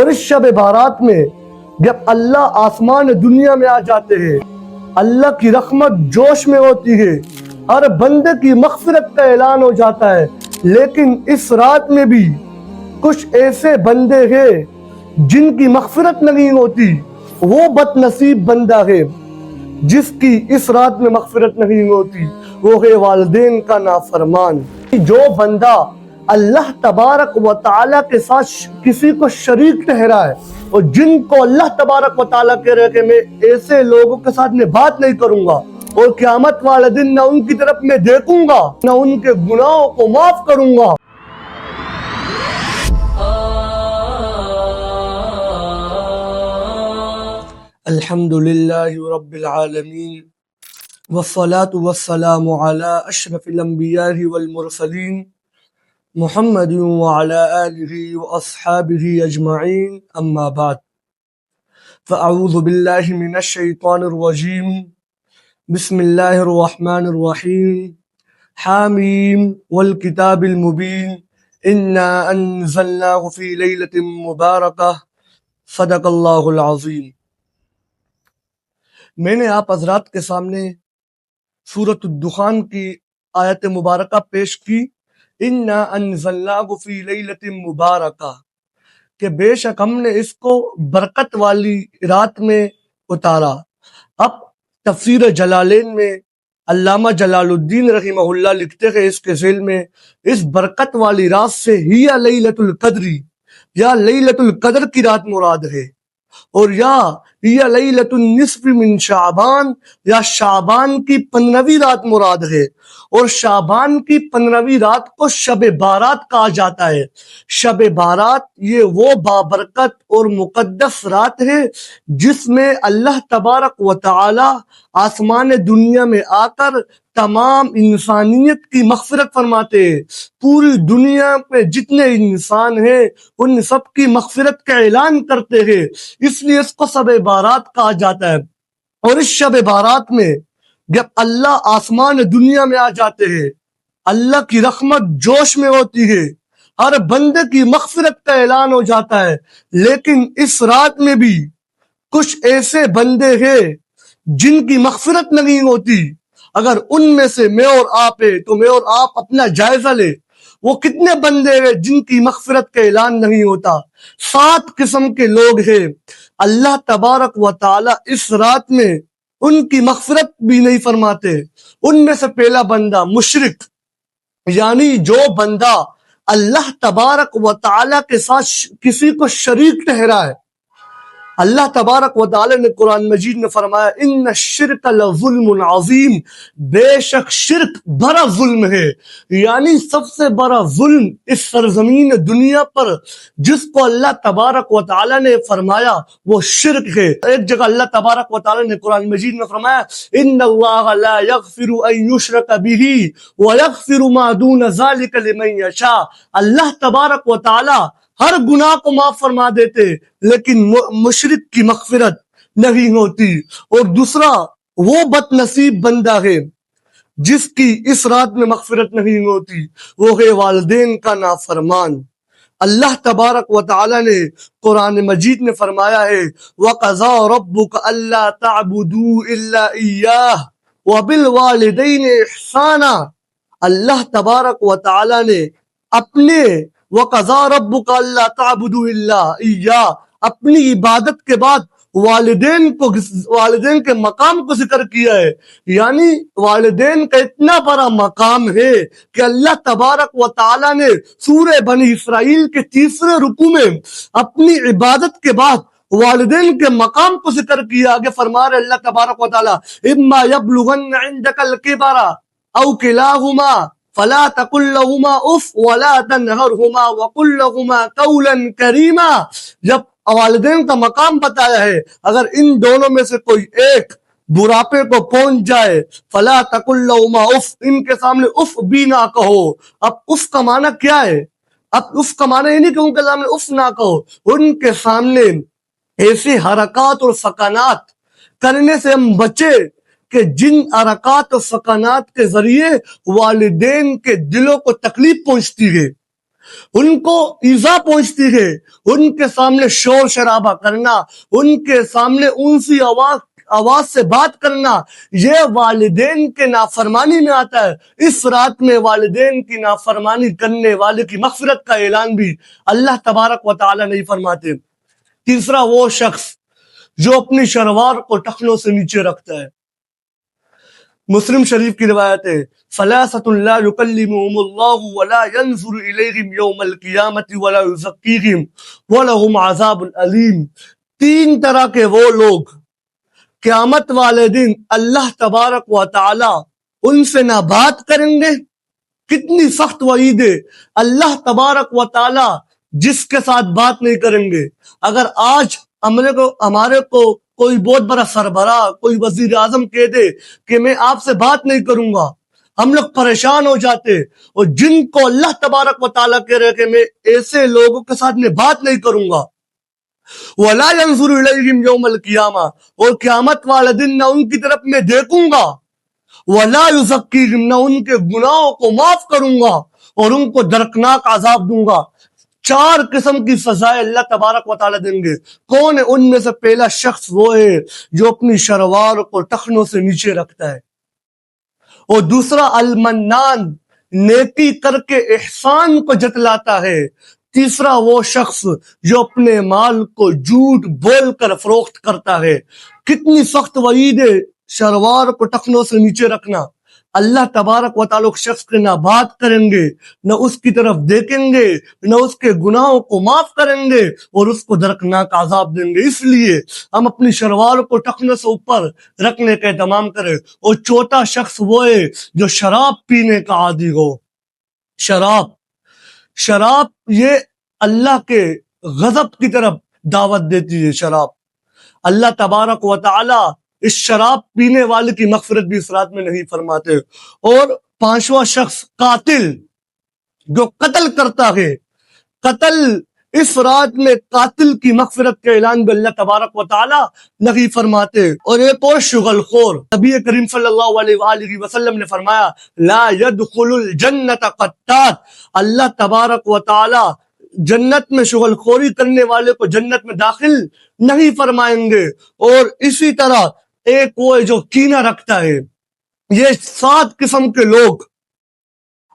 اور اس شب بارات میں جب اللہ آسمان دنیا میں آ جاتے ہیں، اللہ کی رحمت جوش میں ہوتی ہے، ہر بندے کی مغفرت کا اعلان ہو جاتا ہے۔ لیکن اس رات میں بھی کچھ ایسے بندے ہیں جن کی مغفرت نہیں ہوتی۔ وہ بد نصیب بندہ ہے جس کی اس رات میں مغفرت نہیں ہوتی، وہ ہے والدین کا نافرمان۔ جو بندہ اللہ تبارک و تعالیٰ کے ساتھ کسی کو شریک ٹھہرائے، اور جن کو اللہ تبارک و تعالیٰ کہہ رہے کہ میں ایسے لوگوں کے ساتھ میں بات نہیں کروں گا، اور قیامت والے دن نہ ان کی طرف میں دیکھوں گا نہ ان کے گناہوں کو معاف کروں گا۔ الحمدللہ رب العالمین والصلاة والسلام علی اشرف الانبیاء والمرسلین محمد وعلی آلہ واصحابہ اجمعین، اما بعد فاعوذ باللہ من الشیطان الرجیم، بسم اللہ الرحمن الرحیم، حامیم والکتاب المبین، انا انزلناہ فی لیلۃ مبارکہ، صدق اللہ العظیم۔ میں نے آپ حضرات کے سامنے سورۃ الدخان کی آیت مبارکہ پیش کی، اِنَّا أَنزَلْنَاهُ فِي لَيْلَةٍ مُبَارَكَةٍ، کہ بے شک ہم نے اس کو برکت والی رات میں اتارا۔ اب تفسیر جلالین میں علامہ جلال الدین رحمہ اللہ لکھتے ہیں اس کے ذیل میں، اس برکت والی رات سے ہی لیلۃ القدر، یا لیلۃ القدر کی رات مراد ہے، اور یا لیلۃ النصف من شعبان، یا شعبان کی 15ویں رات مراد ہے، اور شعبان کی 15ویں رات کو شب بارات کہا جاتا ہے۔ شب بارات یہ وہ بابرکت اور مقدس رات ہے جس میں اللہ تبارک و تعالی آسمان دنیا میں آ کر تمام انسانیت کی مغفرت فرماتے ہیں۔ پوری دنیا میں جتنے انسان ہیں ان سب کی مغفرت کا اعلان کرتے ہیں، اس لیے اس کو شب بارات کہا جاتا ہے۔ اور اس شب بارات میں جب اللہ آسمان دنیا میں آ جاتے ہیں، اللہ کی رحمت جوش میں ہوتی ہے، ہر بندے کی مغفرت کا اعلان ہو جاتا ہے۔ لیکن اس رات میں بھی کچھ ایسے بندے ہیں جن کی مغفرت نہیں ہوتی۔ اگر ان میں سے میں اور آپ ہیں تو میں اور آپ اپنا جائزہ لیں، وہ کتنے بندے ہیں جن کی مغفرت کا اعلان نہیں ہوتا۔ 7 قسم کے لوگ ہیں، اللہ تبارک و تعالی اس رات میں ان کی مغفرت بھی نہیں فرماتے۔ ان میں سے پہلا بندہ مشرک، یعنی جو بندہ اللہ تبارک و تعالی کے ساتھ کسی کو شریک ٹھہرائے۔ اللہ تبارک و تعالی نے قرآن مجید میں فرمایا، ان الشرک لظلم عظیم، بے شک شرک بڑا ظلم ہے، یعنی سب سے بڑا ظلم اس سرزمین دنیا پر جس کو اللہ تبارک و تعالی نے فرمایا وہ شرک ہے۔ ایک جگہ اللہ تبارک و تعالی نے قرآن مجید میں فرمایا، ان اللہ لا یغفر ان یشرک بہ ویغفر ما دون ذلک لمن یشاء، اللہ تبارک و تعالی ہر گناہ کو معاف فرما دیتے لیکن مشرک کی مغفرت نہیں ہوتی۔ اور دوسرا وہ بد نصیب بندہ ہے جس کی اس رات میں مغفرت نہیں ہوتی، وہ ہے والدین کا نافرمان۔ اللہ تبارک و تعالی نے قرآن مجید میں فرمایا ہے، وَقَضَىٰ رَبُّكَ أَلَّا تَعْبُدُوا إِلَّا إِيَّاهُ وَبِالْوَالِدَيْنِ إِحْسَانًا، اللہ تبارک و تعالی نے اپنے وَقَضَىٰ رَبُّكَ أَلَّا تَعْبُدُوا إِلَّا إِيَّاهُ اپنی عبادت کے بعد والدین کے مقام کو ذکر کیا ہے، یعنی والدین کا اتنا بڑا مقام ہے کہ اللہ تبارک و تعالی نے سورہ بنی اسرائیل کے 3 رکوع میں اپنی عبادت کے بعد والدین کے مقام کو ذکر کیا۔ آگے فرما رہے اللہ تبارک و تعالی، اما یبلغن عندک الکبر او کلاہما فلا تقل لهما اف ولا تنہرهما وقل لهما قولا کریما۔ جب والدین کا مقام بتایا ہے، اگر ان دونوں میں سے کوئی ایک بڑھاپے کو پہنچ جائے، فلا تقل لهما اف، ان کے سامنے اف بھی نہ کہو۔ اب اف کا معنی کیا ہے؟ اب اف کا معنی یہ نہیں کہ ان کے سامنے اف نہ کہو، ان کے سامنے ایسی حرکات اور سکنات کرنے سے ہم بچے کہ جن حرکات اور سکنات کے ذریعے والدین کے دلوں کو تکلیف پہنچتی ہے۔ ان کو ایذا پہنچتی ہے، ان کے سامنے شور شرابہ کرنا، ان کے سامنے اونسی آواز سے بات کرنا، یہ والدین کے نافرمانی میں آتا ہے۔ اس رات میں والدین کی نافرمانی کرنے والے کی مغفرت کا اعلان بھی اللہ تبارک و تعالی نہیں فرماتے۔ تیسرا وہ شخص جو اپنی شلوار کو ٹخنوں سے نیچے رکھتا ہے۔ مسلم شریف کی روایت ہے، ثلاثة لا يكلمهم الله ولا ينظر إليهم يوم القيامة ولا يزكيهم ولهم عذاب أليم۔ تین طرح کے وہ لوگ قیامت والے دن اللہ تبارک و تعالی ان سے نہ بات کریں گے۔ کتنی سخت وعید ہے، اللہ تبارک و تعالی جس کے ساتھ بات نہیں کریں گے۔ اگر آج ہمارے کو کوئی بہت بڑا سربراہ، کوئی وزیر اعظم کہہ دے کہ میں آپ سے بات نہیں کروں گا، ہم لوگ پریشان ہو جاتے، اور جن کو اللہ تبارک و تعالیٰ کہہ رہے کہ میں ایسے لوگوں کے ساتھ میں بات نہیں کروں گا۔ وَلَا يَنظُرُ إِلَيْهِمْ يَوْمَ الْقِيَامَةِ، اور قیامت والے دن نہ ان کی طرف میں دیکھوں گا، وَلَا يُزَكِّيهِمْ، نہ ان کے گناہوں کو معاف کروں گا اور ان کو دردناک عذاب دوں گا۔ چار قسم کی سزائیں اللہ تبارک و تعالیٰ دیں گے۔ کون ہے ان میں سے؟ پہلا شخص وہ ہے جو اپنی شلوار کو ٹخنوں سے نیچے رکھتا ہے، اور دوسرا المنان، نیکی کر کے احسان کو جتلاتا ہے۔ تیسرا وہ شخص جو اپنے مال کو جھوٹ بول کر فروخت کرتا ہے۔ کتنی سخت وعید ہے شلوار کو ٹخنوں سے نیچے رکھنا۔ اللہ تبارک و تعالیٰ شخص کے نہ بات کریں گے، نہ اس کی طرف دیکھیں گے، نہ اس کے گناہوں کو معاف کریں گے، اور اس کو دردناک عذاب دیں گے۔ اس لیے ہم اپنی شلوار کو ٹخنوں سے اوپر رکھنے کا اہتمام کریں۔ اور چوتھا شخص وہ ہے جو شراب پینے کا عادی ہو۔ شراب یہ اللہ کے غضب کی طرف دعوت دیتی ہے۔ شراب اللہ تبارک و تعالی اس شراب پینے والے کی مغفرت بھی اس رات میں نہیں فرماتے۔ اور پانچواں شخص قاتل، جو قتل کرتا ہے۔ قتل اس رات میں قاتل کی مغفرت کا اعلان بھی اللہ تبارک و تعالی نہیں فرماتے۔ اور ایک اور شغل خور، نبی کریم صلی اللہ علیہ وآلہ وسلم نے فرمایا لا يدخل الجنت قتات، اللہ تبارک و تعالی جنت میں شغل خوری کرنے والے کو جنت میں داخل نہیں فرمائیں گے۔ اور اسی طرح ایک وہ ہے جو کینہ رکھتا ہے۔ یہ 7 قسم کے لوگ،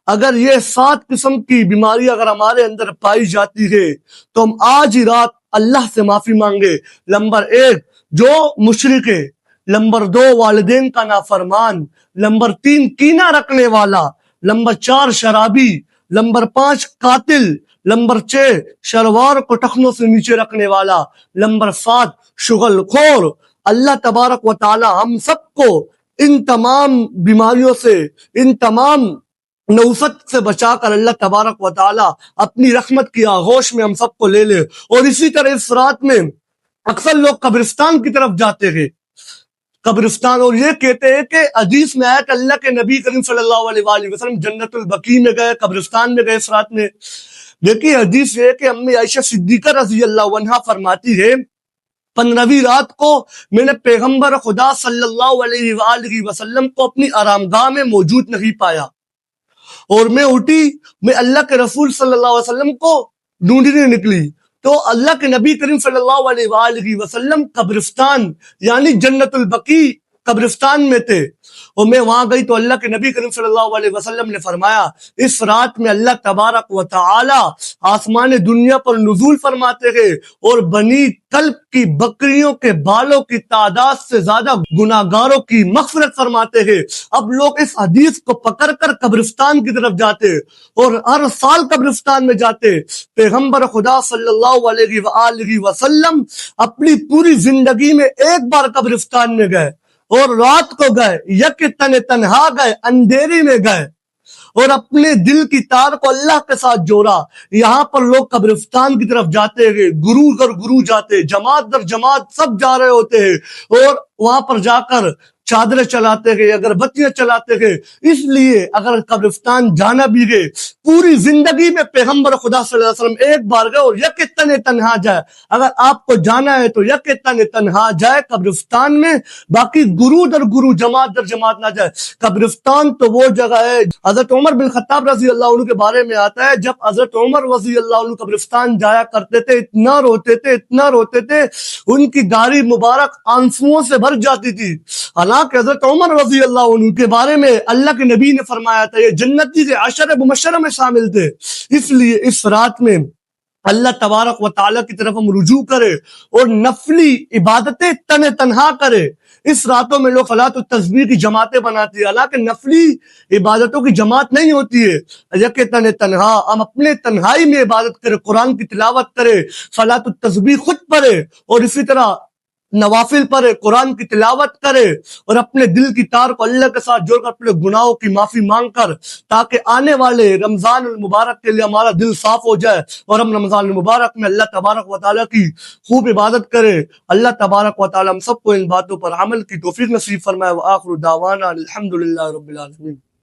اگر یہ 7 قسم کی بیماری اگر ہمارے اندر پائی جاتی ہے تو ہم آج ہی رات اللہ سے معافی مانگے۔ نمبر 1 جو مشرک ہے، نمبر 2 والدین کا نافرمان، نمبر 3 کینہ رکھنے والا، نمبر 4 شرابی، نمبر 5 قاتل، نمبر 6 شلوار کو ٹخنوں سے نیچے رکھنے والا، نمبر 7 شغل خور۔ اللہ تبارک و تعالی ہم سب کو ان تمام بیماریوں سے، ان تمام نوست سے بچا کر اللہ تبارک و تعالی اپنی رحمت کی آغوش میں ہم سب کو لے لے۔ اور اسی طرح اس رات میں اکثر لوگ قبرستان کی طرف جاتے ہیں، قبرستان، اور یہ کہتے ہیں کہ حدیث میں آیا کہ اللہ کے نبی کریم صلی اللہ علیہ وآلہ وسلم جنت البقیع میں گئے، قبرستان میں گئے اس رات میں۔ دیکھیے حدیث یہ کہ امی عائشہ صدیقہ رضی اللہ عنہا فرماتی ہے 15ویں رات کو میں نے پیغمبر خدا صلی اللہ علیہ وآلہ وسلم کو اپنی آرامگاہ میں موجود نہیں پایا، اور میں اٹھی، میں اللہ کے رسول صلی اللہ علیہ وسلم کو ڈھونڈنے نکلی تو اللہ کے نبی کریم صلی اللہ علیہ وآلہ وسلم قبرستان یعنی جنت البقیع قبرستان میں تھے۔ اور میں وہاں گئی تو اللہ کے نبی کریم صلی اللہ علیہ وسلم نے فرمایا اس رات میں اللہ تبارک و تعالی آسمان دنیا پر نزول فرماتے ہیں اور بنی کلب کی بکریوں کے بالوں کی تعداد سے زیادہ گناہگاروں کی مغفرت فرماتے ہیں۔ اب لوگ اس حدیث کو پکڑ کر قبرستان کی طرف جاتے اور ہر سال قبرستان میں جاتے۔ پیغمبر خدا صلی اللہ علیہ وآلہ وسلم اپنی پوری زندگی میں ایک بار قبرستان میں گئے، اور رات کو گئے، یک تنہا گئے، اندھیری میں گئے، اور اپنے دل کی تار کو اللہ کے ساتھ جوڑا۔ یہاں پر لوگ قبرستان کی طرف جاتے ہیں، گرو در گرو جاتے، جماعت در جماعت سب جا رہے ہوتے ہیں، اور وہاں پر جا کر چادریں چلاتے گئے، اگربتیاں چلاتے گئے. اس لیے اگر قبرستان جانا بھی گئے، پوری زندگی میں پیغمبر خدا صلی اللہ علیہ وسلم ایک بار گئے اور یک تنہا جائے. اگر آپ کو جانا ہے تو یک تنہا جائے قبرستان میں، باقی گرو در گرو، جماعت در جماعت نہ جائے. قبرستان تو وہ جگہ ہے. حضرت عمر بن خطاب رضی اللہ عنہ کے بارے میں آتا ہے، جب حضرت عمر رضی اللہ عنہ قبرستان جایا کرتے تھے، اتنا روتے تھے ان کی داڑھی مبارک آنسوؤں سے بھر جاتی تھی. حالانکہ حضرت عمر رضی اللہ عنہ کے بارے میں اللہ کے نبی نے فرمایا تھا یہ جنتی کے عشر مبشرہ میں شامل تھے. اس لیے اس رات میں اللہ تبارک و تعالیٰ کی طرف ہم رجوع کرے اور نفلی عبادتیں تنہا کرے. اس راتوں میں لوگ صلاۃ التسبیح کی جماعتیں بناتی ہیں، حالانکہ نفلی عبادتوں کی جماعت نہیں ہوتی ہے. یک تنہا ہم اپنے تنہائی میں عبادت کرے، قرآن کی تلاوت کرے، صلاۃ التسبیح خود پڑھے اور اسی طرح نوافل پڑھے، قرآن کی تلاوت کرے اور اپنے دل کی تار کو اللہ کے ساتھ جوڑ کر اپنے گناہوں کی معافی مانگ کر، تاکہ آنے والے رمضان المبارک کے لیے ہمارا دل صاف ہو جائے اور ہم رمضان المبارک میں اللہ تبارک و تعالیٰ کی خوب عبادت کرے. اللہ تبارک و تعالیٰ ہم سب کو ان باتوں پر عمل کی توفیق نصیب فرمائے. وآخر دعوانا الحمدللہ رب العالمین.